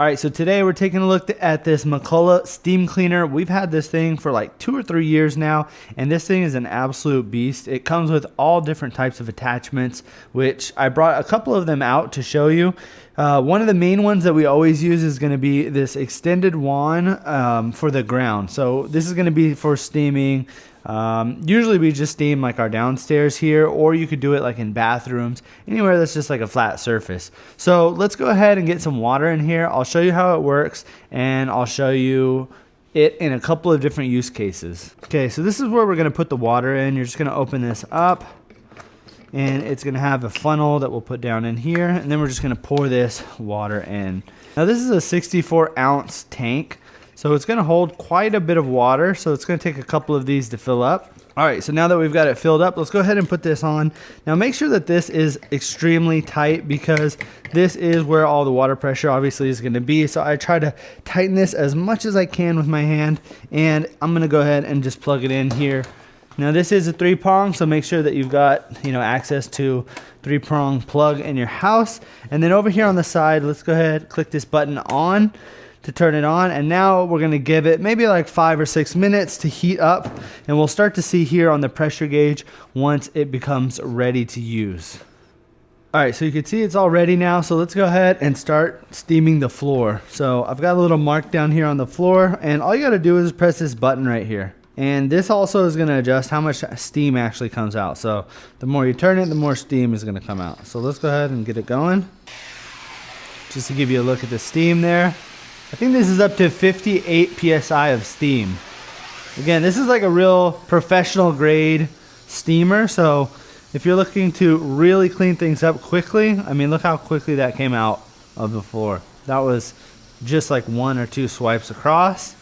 All right, so today we're taking a look at this McCulloch steam cleaner. We've had this thing for like 2 or 3 years now, and this thing is an absolute beast. It comes with all different types of attachments, which I brought a couple of them out to show you. One of the main ones that we always use is going to be this extended wand for the ground. So this is going to be for steaming. Usually we just steam like our downstairs here, or you could do it like in bathrooms, anywhere that's just like a flat surface. So let's go ahead and get some water in here. I'll show you how it works, and I'll show you it in a couple of different use cases. Okay, so this is where we're going to put the water in. You're just going to open this up, and it's going to have a funnel that we'll put down in here, and then we're just going to pour this water in. Now this is a 64-ounce tank. So it's going to hold quite a bit of water, so it's going to take a couple of these to fill up. All right, so now that we've got it filled up, let's go ahead and put this on. Now make sure that this is extremely tight, because this is where all the water pressure obviously is going to be. So I try to tighten this as much as I can with my hand, and I'm going to go ahead and just plug it in here. Now this is a 3-prong, so make sure that you've got, access to 3-prong plug in your house. And then over here on the side, let's go ahead, click this button on to turn it on, and now we're going to give it maybe like 5 or 6 minutes to heat up, and we'll start to see here on the pressure gauge once it becomes ready to use. All right, so you can see it's all ready now, so let's go ahead and start steaming the floor. So I've got a little mark down here on the floor, and all you got to do is press this button right here, and this also is going to adjust how much steam actually comes out. So the more you turn it, the more steam is going to come out. So let's go ahead and get it going, just to give you a look at the steam there. I think this is up to 58 PSI of steam. Again, this is like a real professional grade steamer. So if you're looking to really clean things up quickly, I mean, look how quickly that came out of the floor. That was just like 1 or 2 swipes across.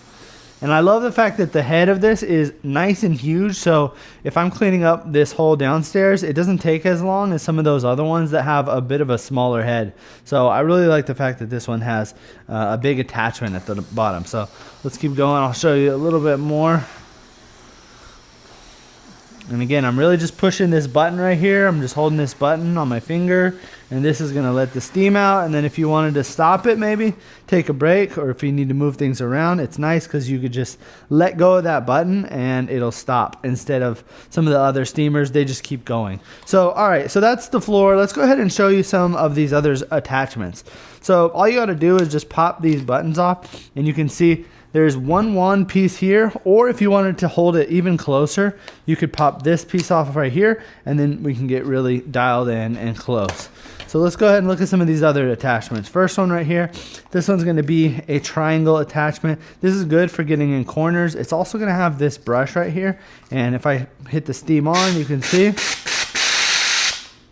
And I love the fact that the head of this is nice and huge. So if I'm cleaning up this whole downstairs, it doesn't take as long as some of those other ones that have a bit of a smaller head. So I really like the fact that this one has a big attachment at the bottom. So let's keep going. I'll show you a little bit more. And again, I'm really just pushing this button right here. I'm just holding this button on my finger, and this is gonna let the steam out. And then if you wanted to stop it, maybe take a break, or if you need to move things around, it's nice because you could just let go of that button and it'll stop, instead of some of the other steamers, they just keep going. So, all right, so that's the floor. Let's go ahead and show you some of these other attachments. So all you gotta do is just pop these buttons off, and you can see there's one wand piece here, or if you wanted to hold it even closer, you could pop this piece off right here, and then we can get really dialed in and close. So let's go ahead and look at some of these other attachments. First one right here, this one's going to be a triangle attachment. This is good for getting in corners. It's also going to have this brush right here, and if I hit the steam on, you can see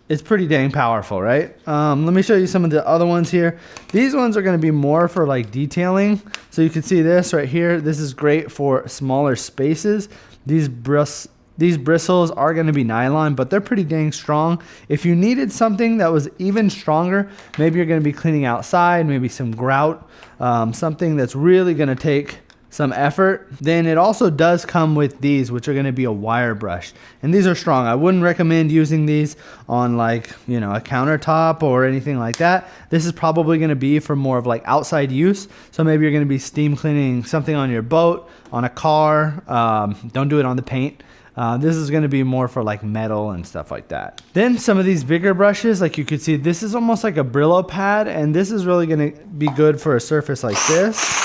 it's pretty dang powerful, right? Let me show you some of the other ones here. These ones are going to be more for like detailing. So you can see this right here. This is great for smaller spaces. These bristles are going to be nylon, but they're pretty dang strong. If you needed something that was even stronger, maybe you're going to be cleaning outside, maybe some grout, something that's really going to take some effort, then it also does come with these, which are going to be a wire brush, and these are strong. I wouldn't recommend using these on like, a countertop or anything like that. This is probably going to be for more of like outside use. So maybe you're going to be steam cleaning something on your boat, on a car. Don't do it on the paint. This is going to be more for like metal and stuff like that. Then some of these bigger brushes, like you could see, this is almost like a Brillo pad, and this is really going to be good for a surface like this.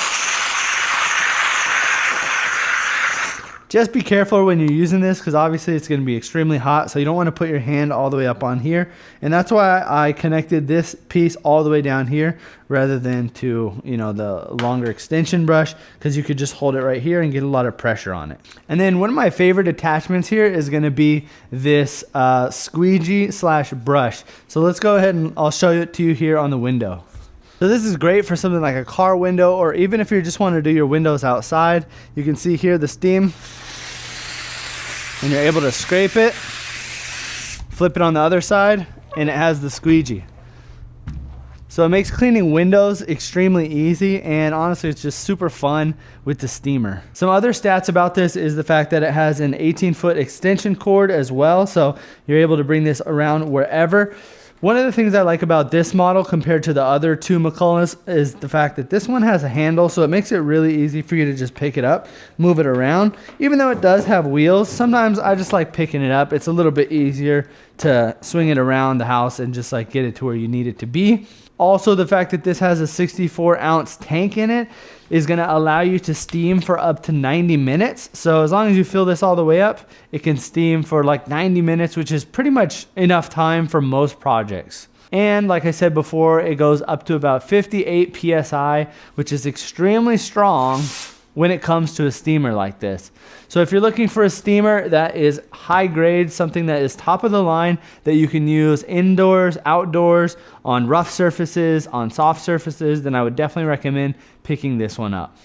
Just be careful when you're using this, because obviously it's going to be extremely hot, so you don't want to put your hand all the way up on here. And that's why I connected this piece all the way down here rather than to, the longer extension brush, because you could just hold it right here and get a lot of pressure on it. And then one of my favorite attachments here is going to be this squeegee / brush. So let's go ahead and I'll show it to you here on the window. So this is great for something like a car window, or even if you just want to do your windows outside. You can see here the steam, and you're able to scrape it, flip it on the other side, and it has the squeegee. So it makes cleaning windows extremely easy, and honestly it's just super fun with the steamer. Some other stats about this is the fact that it has an 18-foot extension cord as well, so you're able to bring this around wherever. One of the things I like about this model compared to the other two McCullochs is the fact that this one has a handle, so it makes it really easy for you to just pick it up, move it around. Even though it does have wheels, sometimes I just like picking it up. It's a little bit easier to swing it around the house and just like get it to where you need it to be. Also, the fact that this has a 64-ounce tank in it is going to allow you to steam for up to 90 minutes. So as long as you fill this all the way up, it can steam for like 90 minutes, which is pretty much enough time for most projects. And like I said before, it goes up to about 58 PSI, which is extremely strong when it comes to a steamer like this. So if you're looking for a steamer that is high grade, something that is top of the line that you can use indoors, outdoors, on rough surfaces, on soft surfaces, then I would definitely recommend picking this one up.